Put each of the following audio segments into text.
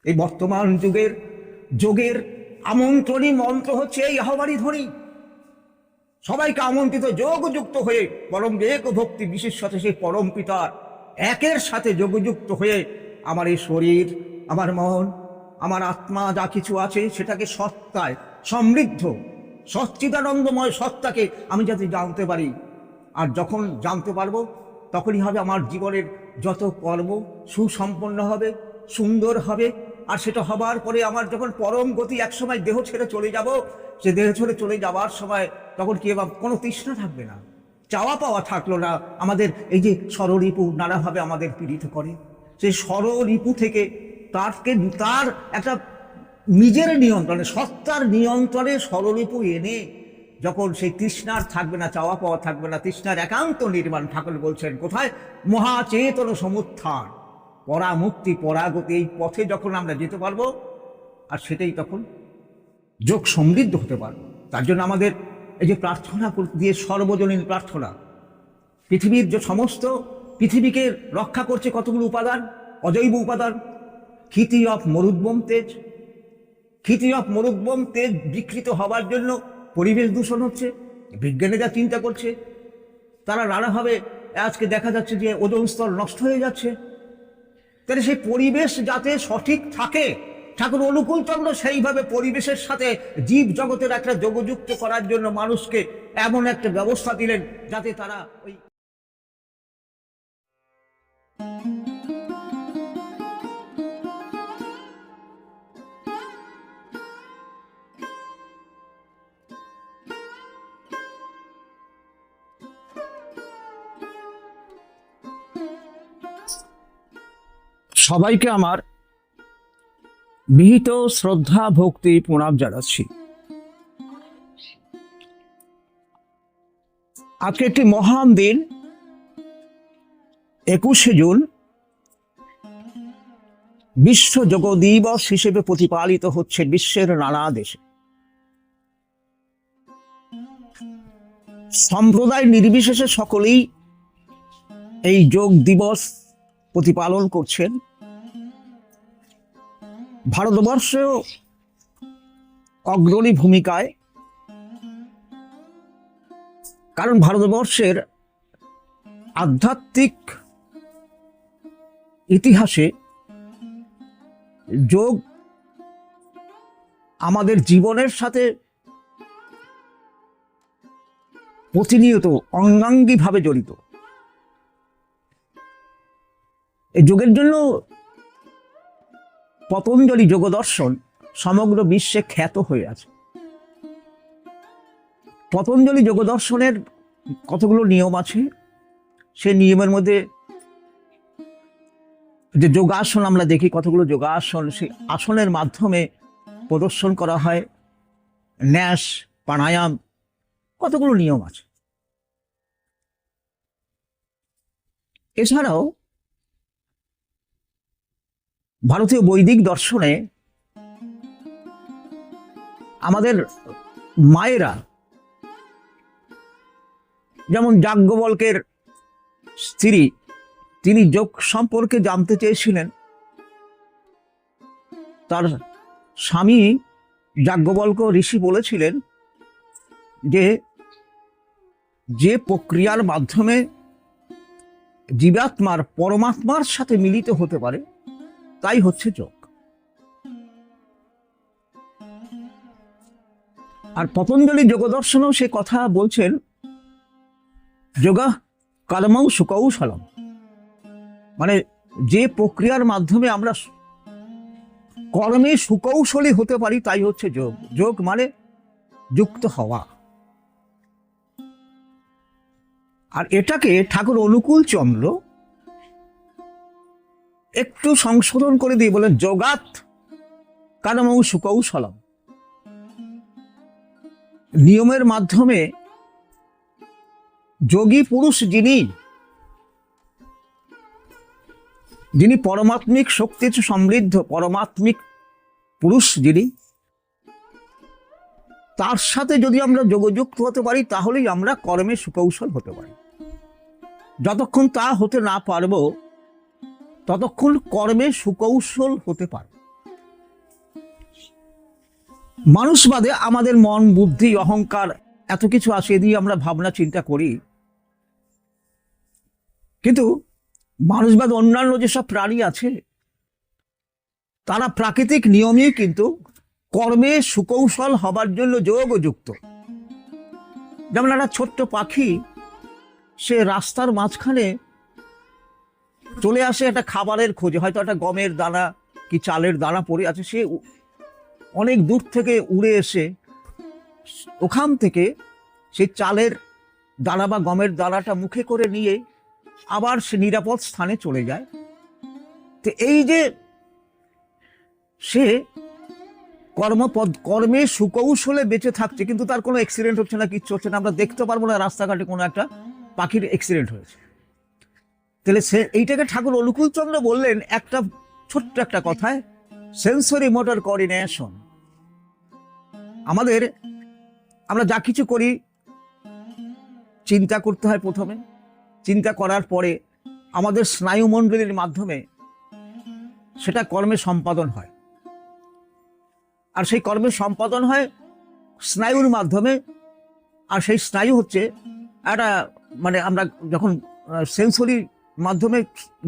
এই বর্তমান যুগের যোগের আমন্ত্রণী মন্ত্র হচ্ছে এই আহ্বানী ধ্বনি। সবাইকে আমন্ত্রিত যোগযুক্ত হয়ে পরম এক ভক্তি বিশেষ সাথে সেই পরম পিতার একের সাথে যোগযুক্ত হয়ে আমার এই শরীর, আমার মন, আমার আত্মা যা কিছু আছে সেটাকে সত্তায় সমৃদ্ধ সচ্চিদানন্দময় সত্তাকে আমি যাতে জানতে পারি। আর যখন জানতে পারবো তখনই হবে আমার জীবনের যত কর্ম সুসম্পন্ন হবে, সুন্দর হবে। আর সেটা হবার পরে আমার যখন পরম গতি একসময় দেহ ছেড়ে চলে যাব, সে দেহ ছেড়ে চলে যাওয়ার সময় তখন কি এবার কোনো তৃষ্ণা থাকবে না, চাওয়া পাওয়া থাকলো না। আমাদের এই যে ষড়রিপু নানাভাবে আমাদের পীড়িত করে, সেই ষড়রিপু থেকে তার একটা নিজের নিয়ন্ত্রণে সত্তার নিয়ন্ত্রণে ষড়রিপু এনে যখন সেই তৃষ্ণার থাকবে না, চাওয়া পাওয়া থাকবে না, তৃষ্ণার একান্ত নির্মাণ, ঠাকুর বলছেন কোথায়? মহাচেতন সমুত্থান, পরামুক্তি পরাগতি, এই পথে যখন আমরা যেতে পারবো আর সেটাই তখন যোগ সমৃদ্ধ হতে পারবো। তার জন্য আমাদের এই যে প্রার্থনা দিয়ে সর্বজনীন প্রার্থনা, পৃথিবীর যে সমস্ত পৃথিবীকে রক্ষা করছে কতগুলো উপাদান, অজৈব উপাদান। ক্ষিতি অফ মরুদ্গম তেজ, ক্ষিতি অফ মরুদ্গম তেজ বিকৃত হবার জন্য পরিবেশ দূষণ হচ্ছে। বিজ্ঞানীরা চিন্তা করছে, তারা নানাভাবে আজকে দেখা যাচ্ছে যে ওজোন স্তর নষ্ট হয়ে যাচ্ছে। তাহলে সেই পরিবেশ যাতে সঠিক থাকে, ঠাকুর অনুকূলচন্দ্র সেইভাবে পরিবেশের সাথে জীব জগতের একটা যোগযুক্ত করার জন্য মানুষকে এমন একটা ব্যবস্থা দিলেন যাতে তারা ওই সবাইকে আমার বিহিত শ্রদ্ধা ভক্তি প্রণাম জানাচ্ছি। আজকে একটি মহান দিন, 21শে জুন বিশ্ব যোগ দিবস হিসেবে প্রতিপালিত হচ্ছে বিশ্বের নানা দেশে। সম্প্রদায় নির্বিশেষে সকলেই এই যোগ দিবস প্রতিপালন করছেন। ভারতবর্ষেও অগ্রণী ভূমিকায়, কারণ ভারতবর্ষের আধ্যাত্মিক ইতিহাসে যোগ আমাদের জীবনের সাথে প্রতিনিয়ত অঙ্গাঙ্গিভাবে জড়িত। এই যোগের জন্য পতঞ্জলি যোগ দর্শন সমগ্র বিশ্বে খ্যাত হয়ে আছে। পতঞ্জলি যোগ দর্শনের কতগুলো নিয়ম আছে, সেই নিয়মের মধ্যে যে যোগাসন আমরা দেখি, কতগুলো যোগাসন, সেই আসনের মাধ্যমে প্রদর্শন করা হয়, ন্যাস প্রাণায়াম, কতগুলো নিয়ম আছে। এছাড়াও ভারতীয় বৈদিক দর্শনে আমাদের মায়েরা, যেমন যাজ্ঞবল্কের স্ত্রী, তিনি যোগ সম্পর্কে জানতে চেয়েছিলেন। তার স্বামী যাজ্ঞবল্ক ঋষি বলেছিলেন যে প্রক্রিয়ার মাধ্যমে জীবাত্মার পরমাত্মার সাথে মিলিত হতে পারে তাই হচ্ছে যোগ। আর পতঞ্জলি যোগ দর্শনও সে কথা বলছেন, যোগা কর্মৌ সুকৌশলম, মানে যে প্রক্রিয়ার মাধ্যমে আমরা কর্মে সুকৌশলী হতে পারি তাই হচ্ছে যোগ। যোগ মানে যুক্ত হওয়া। আর এটাকে ঠাকুর অনুকূলচন্দ্র একটু সংশোধন করে দিয়ে বলেন যোগাত কর্মৌ সুকৌশলম, নিয়মের মাধ্যমে যোগী পুরুষ যিনি পরমাত্মিক শক্তিতে সমৃদ্ধ, পরমাত্মিক পুরুষ যিনি, তার সাথে যদি আমরা যোগযুক্ত হতে পারি তাহলেই আমরা কর্মে সুকৌশল হতে পারি। যতক্ষণ তা হতে না পারবো ততক্ষণ কর্মে সুকৌশল হতে পারবে। মানুষ বাদে আমাদের মন, বুদ্ধি, অহংকার এত কিছু আছে, এ দিয়ে আমরা ভাবনা চিন্তা করি। কিন্তু মানুষ বাদে অন্যান্য যেসব প্রাণী আছে তারা প্রাকৃতিক নিয়মে কিন্তু কর্মে সুকৌশল হবার জন্য যোগযুক্ত। যেমন একটা ছোট্ট পাখি, সে রাস্তার মাঝখানে চলে আসে একটা খাবারের খোঁজে, হয়তো একটা গমের দানা কি চালের দানা পড়ে আছে, সে অনেক দূর থেকে উড়ে এসে ওখান থেকে সেই চালের দানা বা গমের দানাটা মুখে করে নিয়ে আবার সে নিরাপদ স্থানে চলে যায়। তো এই যে সে কর্মে সুকৌশলে বেঁচে থাকছে, কিন্তু তার কোনো অ্যাক্সিডেন্ট হচ্ছে না, কিচ্ছু হচ্ছে না, আমরা দেখতে পারবো না রাস্তাঘাটে কোনো একটা পাখির অ্যাক্সিডেন্ট হয়েছে। তাহলে সে এইটাকে ঠাকুর অনুকূলচন্দ্র বললেন একটা ছোট্ট একটা কথায়, সেন্সরি মোটর কোঅর্ডিনেশন। আমরা যা কিছু করি চিন্তা করতে হয় প্রথমে, চিন্তা করার পরে আমাদের স্নায়ুমণ্ডলীর মাধ্যমে সেটা কর্মে সম্পাদন হয়, আর সেই কর্মের সম্পাদন হয় স্নায়ুর মাধ্যমে। আর সেই স্নায়ু হচ্ছে একটা মানে আমরা যখন সেন্সরি মাধ্যমে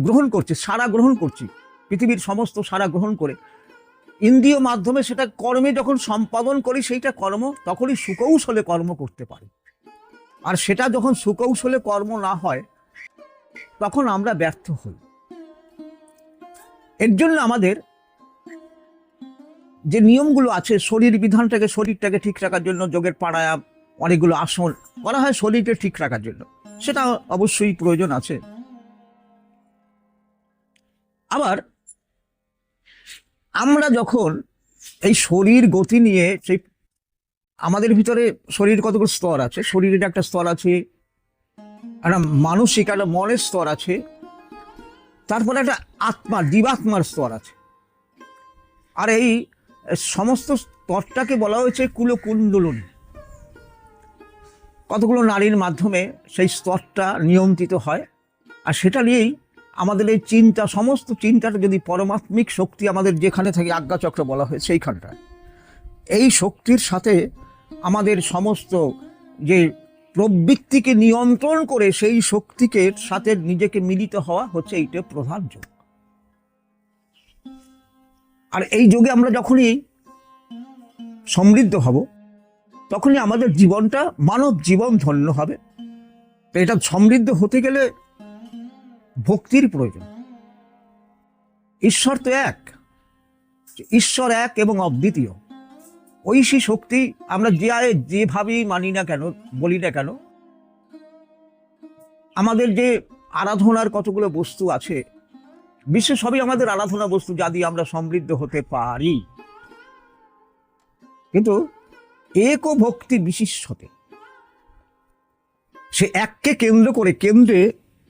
গ্রহণ করছি, সারা গ্রহণ করছি, পৃথিবীর সমস্ত সারা গ্রহণ করে ইন্দ্রিয় মাধ্যমে সেটা কর্মে যখন সম্পাদন করি, সেইটা কর্ম তখনই সুকৌশলে কর্ম করতে পারি। আর সেটা যখন সুকৌশলে কর্ম না হয় তখন আমরা ব্যর্থ হই। এর জন্য আমাদের যে নিয়মগুলো আছে, শরীরটাকে ঠিক রাখার জন্য যোগের প্রাণায়াম, অনেকগুলো আসন করা হয় শরীরকে ঠিক রাখার জন্য, সেটা অবশ্যই প্রয়োজন আছে। আবার আমরা যখন এই শরীর গতি নিয়ে, সেই আমাদের ভিতরে শরীর কতগুলো স্তর আছে, শরীরের একটা স্তর আছে, একটা মানসিক একটা মনের স্তর আছে, তারপরে একটা আত্মা জীবাত্মার স্তর আছে। আর এই সমস্ত স্তরটাকে বলা হয়েছে কুলকুণ্ডলন। কতগুলো নারীর মাধ্যমে সেই স্তরটা নিয়ন্ত্রিত হয়, আর সেটা নিয়েই আমাদের এই চিন্তা, সমস্ত চিন্তাটা যদি পরমাত্মিক শক্তি আমাদের যেখানে থাকে, আজ্ঞাচক্র বলা হয় সেইখানটায়, এই শক্তির সাথে আমাদের সমস্ত যে প্রবৃত্তিকে নিয়ন্ত্রণ করে সেই শক্তিকে সাথে নিজেকে মিলিত হওয়া হচ্ছে এইটা প্রধান যোগ। আর এই যোগে আমরা যখনই সমৃদ্ধ হব তখনই আমাদের জীবনটা মানব জীবন ধন্য হবে। তো এটা সমৃদ্ধ হতে গেলে ভক্তির প্রয়োজন। ঈশ্বর তো এক, ঈশ্বর এক এবং অদ্বিতীয়। ঐশী শক্তি আমরা যেভাবেই মানি না কেন, বলি না কেন, আমাদের যে আরাধনার কতগুলো বস্তু আছে, বিশ্বে সবই আমাদের আরাধনা বস্তু, যা দিয়ে আমরা সমৃদ্ধ হতে পারি। কিন্তু এক ভক্তি বিশিষ্টতে, সে এককে কেন্দ্র করে,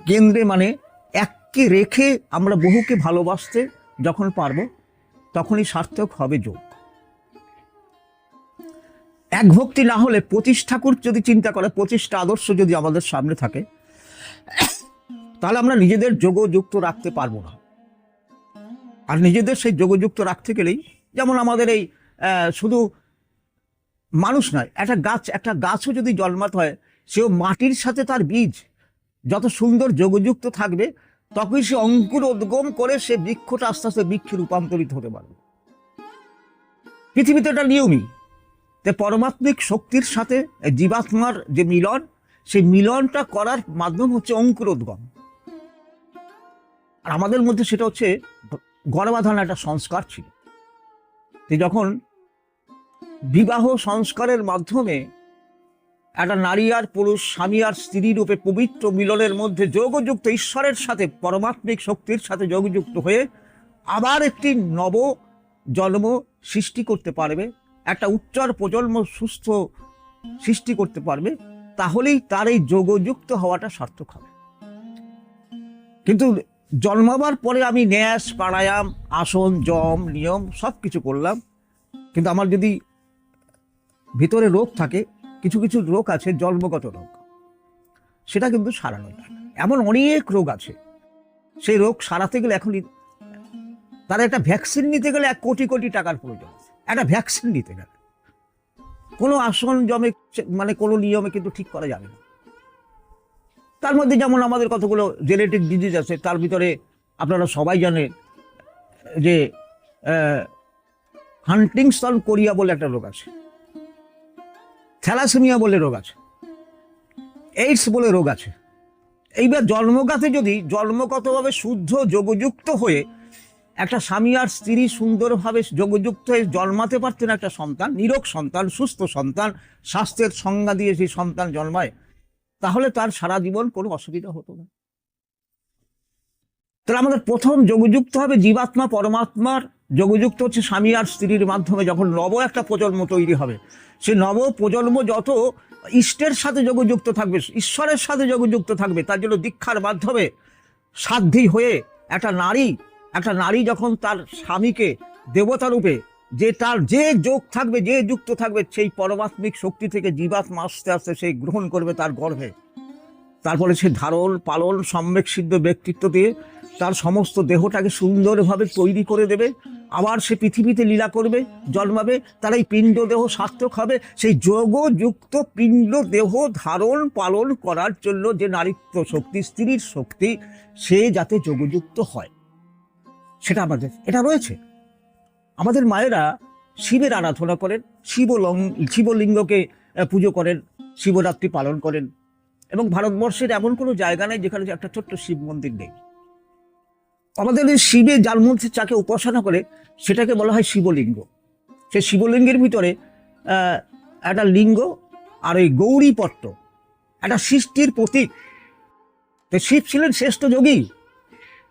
কেন্দ্রে মানে এককে রেখে আমরা বহুকে ভালোবাসতে যখন পারবো তখনই সার্থক হবে যোগ। এক ভক্তি না হলে 25 ঠাকুর যদি চিন্তা করে, 25টা আদর্শ যদি আমাদের সামনে থাকে, তাহলে আমরা নিজেদের যোগযুক্ত রাখতে পারবো না। আর নিজেদের সেই যোগযুক্ত রাখতে গেলেই, যেমন আমাদের এই শুধু মানুষ নয়, একটা গাছও যদি জন্মাতে হয়, সেও মাটির সাথে তার বীজ যত সুন্দর যোগযুক্ত থাকবে, তখনই সে অঙ্কুর উদ্গম করে সে বৃক্ষটা আস্তে আস্তে বৃক্ষে রূপান্তরিত হতে পারবে। পৃথিবীতে এটা নিয়মই। তাই পরমাত্মিক শক্তির সাথে জীবাত্মার যে মিলন, সেই মিলনটা করার মাধ্যম হচ্ছে অঙ্কুরোদ্গম। আর আমাদের মধ্যে সেটা হচ্ছে গর্ভাধান একটা সংস্কার ছিল। যখন বিবাহ সংস্কারের মাধ্যমে একটা নারী আর পুরুষ, স্বামী আর স্ত্রী রূপে পবিত্র মিলনের মধ্যে যোগযুক্ত, ঈশ্বরের সাথে পরমাত্মিক শক্তির সাথে যোগযুক্ত হয়ে আবার একটি নব জন্ম সৃষ্টি করতে পারবে, একটা উচ্চর প্রজন্ম সুস্থ সৃষ্টি করতে পারবে, তাহলেই তার এই যোগযুক্ত হওয়াটা সার্থক হবে। কিন্তু জন্মাবার পরে আমি ন্যাস, প্রাণায়াম, আসন, যম, নিয়ম সব কিছু করলাম, কিন্তু আমার যদি ভিতরে রোগ থাকে, কিছু কিছু রোগ আছে জন্মগত রোগ, সেটা কিন্তু সারানো যায় না। এমন অনেক রোগ আছে, সেই রোগ সারাতে গেলে এখনই তার একটা ভ্যাকসিন নিতে গেলে 1 কোটি কোটি টাকার প্রয়োজন আছে, একটা ভ্যাকসিন নিতে গেলে। কোনো আসন জমে মানে কোনো নিয়মে কিন্তু ঠিক করা যাবে না। তার মধ্যে যেমন আমাদের কতগুলো জেনেটিক ডিজিজ আছে, তার ভিতরে আপনারা সবাই জানেন যে হান্টিংটন কোরিয়া বলে একটা রোগ আছে, থ্যালাসেমিয়া বলে রোগ আছে, এইডস বলে রোগ আছে। এইবার জন্মগাতে যদি জন্মগতভাবে শুদ্ধ যোগযুক্ত হয়ে একটা স্বামী আর স্ত্রী সুন্দরভাবে যোগযুক্ত হয়ে জন্মাতে পারতেন একটা সন্তান, নিরোগ সন্তান, সুস্থ সন্তান, স্বাস্থ্যের সংজ্ঞা দিয়ে সেই সন্তান জন্মায়, তাহলে তার সারা জীবন কোনো অসুবিধা হতো না। তাহলে আমাদের প্রথম যোগযুক্ত হবে জীবাত্মা পরমাত্মার যোগযুক্ত হচ্ছে স্বামী আর স্ত্রীর মাধ্যমে। যখন নব একটা প্রজন্ম তৈরি হবে, সেই নব প্রজন্ম যত ইষ্টের সাথে যোগযুক্ত থাকবে, ঈশ্বরের সাথে যোগযুক্ত থাকবে, তার জন্য দীক্ষার মাধ্যমে সাধ্যী হয়ে একটা নারী যখন তার স্বামীকে দেবতা রূপে যে তার যে যোগ থাকবে, যে যুক্ত থাকবে, সেই পরমাত্মিক শক্তি থেকে জীবাত্মা আস্তে আস্তে সেই গ্রহণ করবে তার গর্ভে। তারপরে সে ধারণ পালন সম্যক সিদ্ধ ব্যক্তিত্ব দিয়ে তার সমস্ত দেহটাকে সুন্দরভাবে তৈরি করে দেবে। আবার সে পৃথিবীতে লীলা করবে, জন্মাবে, তার এই পিণ্ড দেহ সার্থক হবে। সেই যোগযুক্ত পিণ্ড দেহ ধারণ পালন করার জন্য যে নারীত্ব শক্তি, স্ত্রীর শক্তি, সে যাতে যোগযুক্ত হয়, সেটা আমাদের এটা রয়েছে। আমাদের মায়েরা শিবের আরাধনা করেন, শিবলিঙ্গকে পুজো করেন, শিবরাত্রি পালন করেন, এবং ভারতবর্ষের এমন কোনো জায়গা নেই যেখানে একটা ছোট্ট শিব মন্দির নেই। আমাদের এই শিবে যার মধ্যে যাকে উপাসনা করে সেটাকে বলা হয় শিবলিঙ্গ। সেই শিবলিঙ্গের ভিতরে একটা লিঙ্গ আর ওই গৌরীপট্ট, একটা সৃষ্টির প্রতীক। তো শিব ছিলেন শ্রেষ্ঠ যোগী।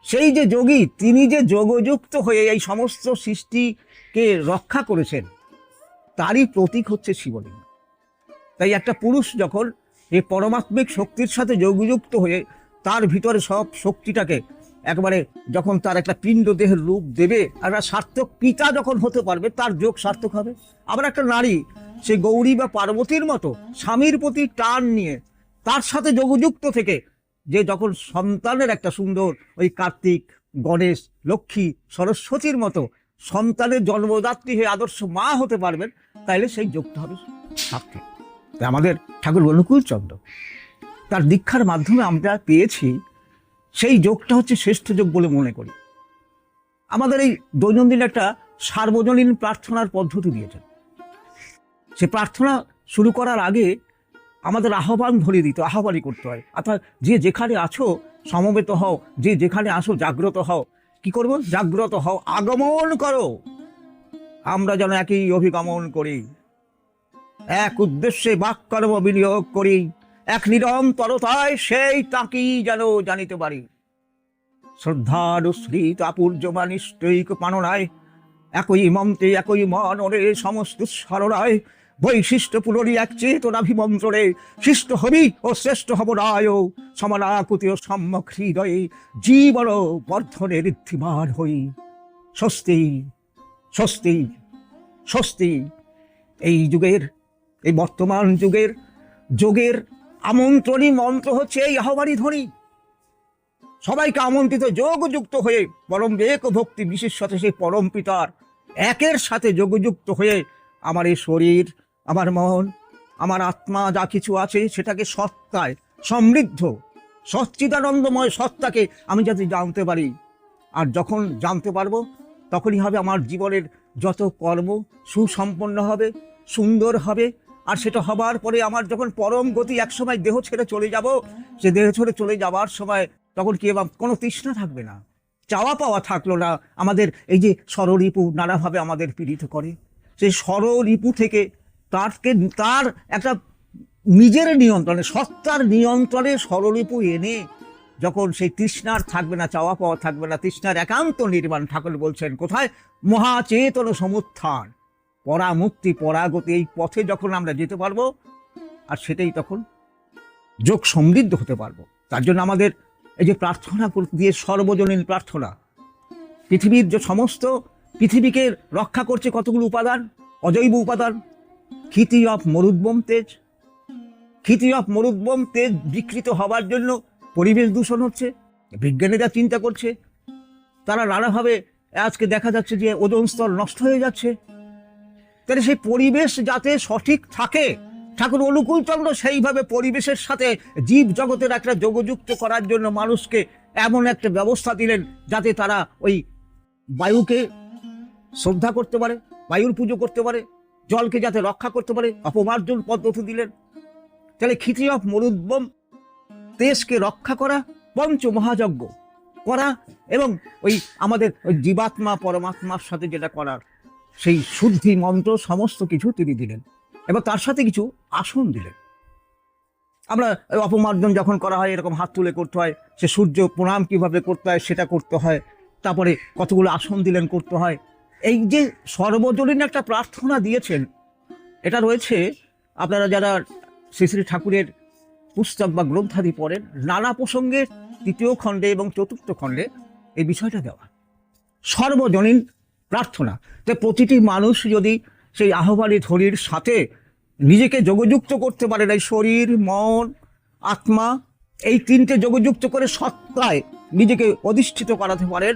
সেই যে যোগী, তিনি যে যোগযুক্ত হয়ে এই সমস্ত সৃষ্টিকে রক্ষা করেছেন, তারই প্রতীক হচ্ছে শিবলিঙ্গ। তাই একটা পুরুষ যখন এই পরমাত্মিক শক্তির সাথে যোগযুক্ত হয়ে তার ভিতরে সব শক্তিটাকে একবারে যখন তার একটা পিণ্ড দেহের রূপ দেবে, একটা সার্থক পিতা যখন হতে পারবে, তার যোগ সার্থক হবে। আবার একটা নারী সে গৌরী বা পার্বতীর মতো স্বামীর প্রতি টান নিয়ে তার সাথে যোগযুক্ত থেকে যে যখন সন্তানের একটা সুন্দর ওই কার্তিক, গণেশ, লক্ষ্মী, সরস্বতীর মতো সন্তানের জন্মদাত্রী হয়ে আদর্শ মা হতে পারবেন, তাইলে সেই যোগটা হবে সার্থক। আমাদের ঠাকুর অনুকূল চন্দ্র তার দীক্ষার মাধ্যমে আমরা পেয়েছি সেই যোগটা হচ্ছে শ্রেষ্ঠ যোগ বলে মনে করি। আমাদের এই দৈনন্দিন একটা সার্বজনীন প্রার্থনার পদ্ধতি দিয়েছেন। সে প্রার্থনা শুরু করার আগে আমাদের আহ্বান ধরিয়ে দিতে, আহ্বানই করতে হয়। অর্থাৎ যে যেখানে আছো সমবেত হও, যে যেখানে আসো জাগ্রত হও। কি করব? জাগ্রত হও, আগমন করো, আমরা যেন একই অভিগমন করি, এক উদ্দেশ্যে বাক্যর্ম বিনিয়োগ করি, এক নিরন্তরতায় সেই তাঁকেই যেন জানিতে পারি। শ্রদ্ধানুসৃত আপূর্যমান ইষ্টৈক পাননায় একই মন্ত্রে একই মনরে সমস্ত স্মরণায় বৈশিষ্ট্য পুরী এক চেতনাভিমন্ত্রণে সৃষ্ট হবি ও শ্রেষ্ঠ হব রায় সমানাকুতি ও সম্যক হৃদয়ে জীবন বর্ধনে ঋদ্ধিমান হই। স্বস্তি স্বস্তি স্বস্তি। এই যুগের, এই বর্তমান যুগের যোগের আমন্ত্রণী মন্ত্র হচ্ছে এই আহ্বানী ধ্বনি। সবাইকে আমন্ত্রিত যোগযুক্ত হয়ে পরম এক ভক্তি বিশেষ সাথে সেই পরম পিতার একের সাথে যোগযুক্ত হয়ে আমার এই শরীর, আমার মন, আমার আত্মা যা কিছু আছে সেটাকে সত্তায় সমৃদ্ধ সচ্চিদানন্দময় সত্তাকে আমি যাতে জানতে পারি। আর যখন জানতে পারবো তখনই হবে আমার জীবনের যত কর্ম সুসম্পন্ন হবে, সুন্দর হবে। আর সেটা হবার পরে আমার যখন পরম গতি একসময় দেহ ছেড়ে চলে যাব, সে দেহ ছেড়ে চলে যাওয়ার সময় তখন কি কোনো তৃষ্ণা থাকবে না, চাওয়া পাওয়া থাকলো না। আমাদের এই যে ষড়রিপু নানাভাবে আমাদের পীড়িত করে, সেই ষড়রিপু থেকে তার একটা নিজের নিয়ন্ত্রণে, সত্তার নিয়ন্ত্রণে ষড়রিপু এনে যখন সেই তৃষ্ণার থাকবে না, চাওয়া পাওয়া থাকবে না, তৃষ্ণার একান্ত নির্মাণ, ঠাকুর বলছেন কোথায়? মহাচেতন সমুত্থান, পরামুক্তি পরাগতি, এই পথে যখন আমরা যেতে পারবো, আর সেটাই তখন যোগ সমৃদ্ধ হতে পারবো। তার জন্য আমাদের এই যে প্রার্থনা দিয়ে, সর্বজনীন প্রার্থনা, পৃথিবীর যে সমস্ত পৃথিবীকে রক্ষা করছে কতগুলো উপাদান, অজৈব উপাদান। ক্ষিতি অফ মরুদ্যম তেজ, ক্ষিতি অফ মরুদ্যম তেজ বিকৃত হবার জন্য পরিবেশ দূষণ হচ্ছে। বিজ্ঞানীরা চিন্তা করছে, তারা নানাভাবে আজকে দেখা যাচ্ছে যে ওজোন স্তর নষ্ট হয়ে যাচ্ছে। তাহলে সেই পরিবেশ যাতে সঠিক থাকে, ঠাকুর অনুকূলচন্দ্র সেইভাবে পরিবেশের সাথে জীব জগতের একটা যোগযুক্ত করার জন্য মানুষকে এমন একটা ব্যবস্থা দিলেন যাতে তারা ওই বায়ুকে শ্রদ্ধা করতে পারে, বায়ুর পুজো করতে পারে, জলকে যাতে রক্ষা করতে পারে, অপমার্জন পদ্ধতি দিলেন। তাহলে ক্ষিতি অফ মরুদ্বম, দেশকে রক্ষা করা, পঞ্চ মহাযজ্ঞ করা, এবং ওই আমাদের ওই জীবাত্মা পরমাত্মার সাথে যেটা করার সেই শুদ্ধি মন্ত্র সমস্ত কিছু তিনি দিলেন। এবং তার সাথে কিছু আসন দিলেন। আমরা অপমার্জন যখন করা হয় এরকম হাত তুলে করতে হয়, সে সূর্য প্রণাম কিভাবে করতে হয় সেটা করতে হয়, তারপরে কতগুলো আসন দিলেন করতে হয়। এই যে সর্বজনীন একটা প্রার্থনা দিয়েছেন, এটা রয়েছে আপনারা যারা শ্রী শ্রী ঠাকুরের পুস্তক বা গ্রন্থাদি পড়েন, নানা প্রসঙ্গে 3য় খণ্ডে এবং 4র্থ খণ্ডে এই বিষয়টা দেওয়া সর্বজনীন প্রার্থনা। তাই প্রতিটি মানুষ যদি সেই আহ্বানী ধ্বনির সাথে নিজেকে যোগযুক্ত করতে পারেন, এই শরীর মন আত্মা এই 3টে যোগযুক্ত করে সত্তায় নিজেকে অধিষ্ঠিত করাতে পারেন,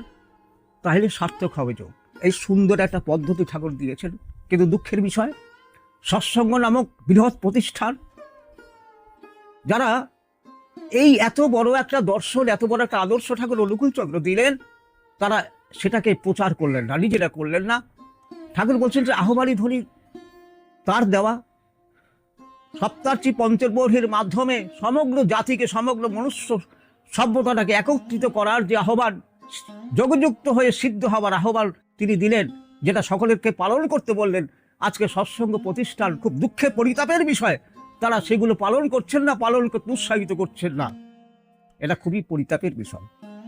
তাহলে সার্থক হবে যোগ। এই সুন্দর একটা পদ্ধতি ঠাকুর দিয়েছেন। কিন্তু দুঃখের বিষয়, সৎসঙ্গ নামক বৃহৎ প্রতিষ্ঠান যারা এই এত বড় একটা দর্শন, এত বড় একটা আদর্শ ঠাকুর অনুকূলচন্দ্র দিলেন, তারা সেটাকে প্রচার করলেন না, নিজেরা করলেন না। ঠাকুর বলছেন যে আহ্বানী ধ্বনি তার দেওয়া সপ্তার্চি পঞ্চবর্ষের মাধ্যমে সমগ্র জাতিকে, সমগ্র মনুষ্য সভ্যতাটাকে একত্রিত করার যে আহ্বান, যোগযুক্ত হয়ে সিদ্ধ হওয়ার আহ্বান তিনি দিলেন, যেটা সকলেরকে পালন করতে বললেন। আজকে সৎসঙ্গ প্রতিষ্ঠান, খুব দুঃখে পরিতাপের বিষয়, তারা সেগুলো পালন করছেন না, পালন করতে উৎসাহিত করছেন না। এটা খুবই পরিতাপের বিষয়।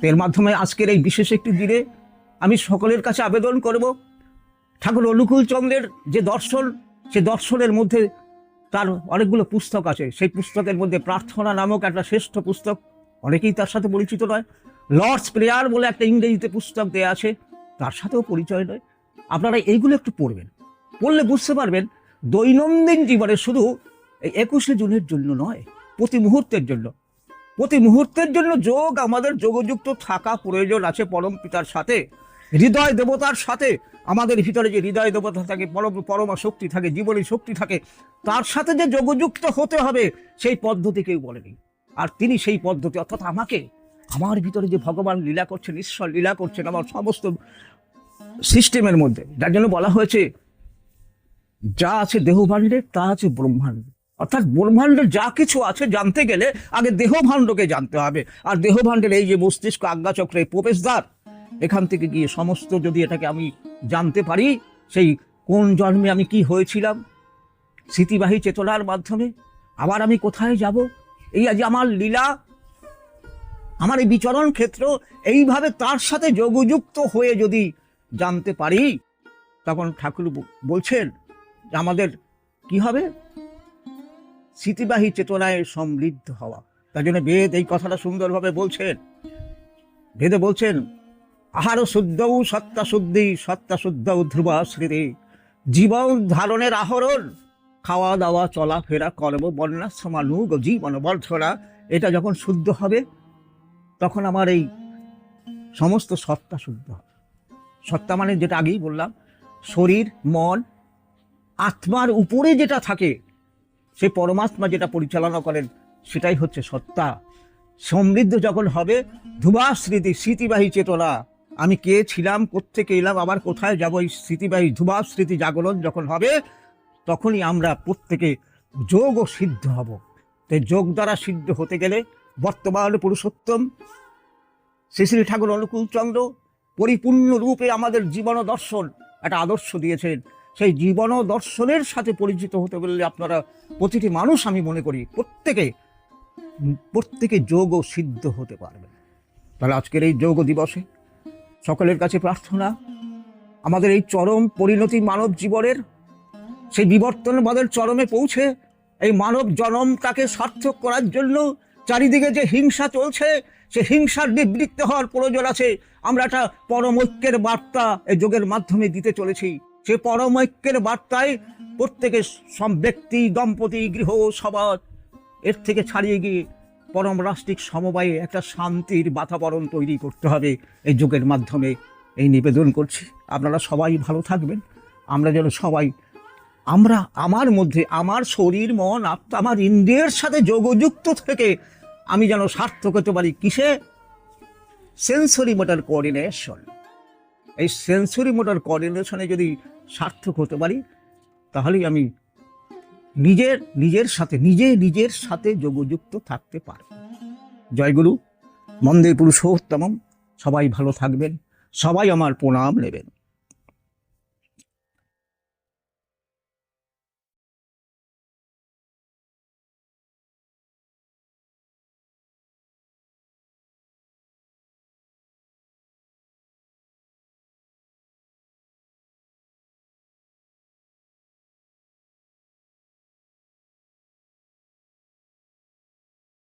এর মাধ্যমে আজকের এই বিশেষ একটি দিনে আমি সকলের কাছে আবেদন করব, ঠাকুর অনুকূলচন্দ্রের যে দর্শন, সে দর্শনের মধ্যে তার অনেকগুলো পুস্তক আছে। সেই পুস্তকের মধ্যে প্রার্থনা নামক একটা শ্রেষ্ঠ পুস্তক, অনেকেই তার সাথে পরিচিত নয়। লর্ডস প্রেয়ার বলে একটা ইংরেজিতে পুস্তক দেয়া আছে, তার সাথেও পরিচয় নয়। আপনারা এইগুলো একটু পড়বেন, পড়লে বুঝতে পারবেন দৈনন্দিন জীবনে শুধু এই 21শে জুনের জন্য নয়, প্রতি মুহূর্তের জন্য, প্রতি মুহূর্তের জন্য যোগ আমাদের যোগযুক্ত থাকা প্রয়োজন আছে পরম পিতার সাথে, হৃদয় দেবতার সাথে। আমাদের ভিতরে যে হৃদয় দেবতা থাকে, পরমা শক্তি থাকে, জীবনী শক্তি থাকে, তার সাথে যে যোগযুক্ত হতে হবে সেই পদ্ধতি কেউ বলেনি। আর তিনি সেই পদ্ধতি, অর্থাৎ আমাকে, আমার ভিতরে যে ভগবান লীলা করছেন, ঈশ্বর লীলা করছেন আমার সমস্ত সিস্টেমের মধ্যে, যার জন্য বলা হয়েছে যা আছে দেহভাণ্ডে তা আছে ব্রহ্মাণ্ড। অর্থাৎ ব্রহ্মাণ্ডের যা কিছু আছে জানতে গেলে আগে দেহভাণ্ডকে জানতে হবে। আর দেহভাণ্ডের এই যে মস্তিষ্ক আজ্ঞাচক্রের প্রবেশদ্বার, এখান থেকে গিয়ে সমস্ত যদি এটাকে আমি জানতে পারি, সেই কোন জন্মে আমি কি হয়েছিলাম, স্মৃতিবাহী চেতনার মাধ্যমে আবার আমি কোথায় যাব, এই আজ আমার লীলা, আমার এই বিচরণ ক্ষেত্র, এইভাবে তার সাথে যোগযুক্ত হয়ে যদি জানতে পারি, তখন ঠাকুর বলছেন আমাদের কি হবে, স্মৃতিবাহী চেতনায় সমৃদ্ধ হওয়া। তার জন্য বেদ এই কথাটা সুন্দরভাবে বলছেন। বেদে বলছেন আহার শুদ্ধৌ সত্তা শুদ্ধি, সত্তা শুদ্ধৌ ধ্রুবা স্মৃতি, জীবন ধারণের আহরণ, খাওয়া দাওয়া চলাফেরা কর্ম বর্ণাশ্রমানুগ জীবন বর্ধনা, এটা যখন শুদ্ধ হবে তখন আমার এই সমস্ত সত্তা শুদ্ধ হবে। সত্তা মানে যেটা আগেই বললাম, শরীর মন আত্মার উপরে যেটা থাকে, সে পরমাত্মা যেটা পরিচালনা করেন, সেটাই হচ্ছে সত্তা। সমৃদ্ধ যখন হবে, ধ্রুবা স্মৃতি, স্মৃতিবাহী চেতনা, আমি কে ছিলাম, কোত্থেকে এলাম, আবার কোথায় যাব, এই স্মৃতিবাহী ধ্রুবা স্মৃতি জাগরণ যখন হবে, তখনই আমরা প্রত্যেকে যোগ ও সিদ্ধ হব। তাই যোগ দ্বারা সিদ্ধ হতে গেলে বর্তমান পুরুষোত্তম শ্রী শ্রী ঠাকুর অনুকূলচন্দ্র পরিপূর্ণ রূপে আমাদের জীবন দর্শন একটা আদর্শ দিয়েছেন। সেই জীবন দর্শনের সাথে পরিচিত হতে বললে আপনারা প্রতিটি মানুষ, আমি মনে করি প্রত্যেকে যোগ ও সিদ্ধ হতে পারবেন। তাহলে আজকের এই যোগ দিবসে সকলের কাছে প্রার্থনা, আমাদের এই চরম পরিণতি মানব জীবনের, সেই বিবর্তনবাদের চরমে পৌঁছে এই মানব জনমটাকে সার্থক করার জন্য চারিদিকে যে হিংসা চলছে, সে হিংসার নিবৃত্ত হওয়ার প্রয়োজন আছে। আমরা একটা পরম ঐক্যের বার্তা এই যোগের মাধ্যমে দিতে চলেছি। সে পরম ঐক্যের বার্তায় প্রত্যেকের সব ব্যক্তি, দম্পতি, গৃহ, সমাজ এর থেকে ছাড়িয়ে গিয়ে পরম রাষ্ট্রিক সমবায়ে একটা শান্তির বাতাবরণ তৈরি করতে হবে এই যোগের মাধ্যমে, এই নিবেদন করছি। আপনারা সবাই ভালো থাকবেন, আমরা যেন সবাই আমরা আমার মধ্যে আমার শরীর মন আত্মা আমার ইন্দ্রিয়ের সাথে যোগযুক্ত থেকে আমি যেন সার্থক হতে পারি কিসে? Sensory motor coordination. এই সেন্সরি মোটর কোঅর্ডিনেশনে যদি সার্থক হতে পারি তাহলেই আমি নিজের সাথে যোগযুক্ত থাকতে পারব। জয়গুরু, বন্দে পুরুষোত্তমম। সবাই ভালো থাকবেন, সবাই আমার প্রণাম নেবেন।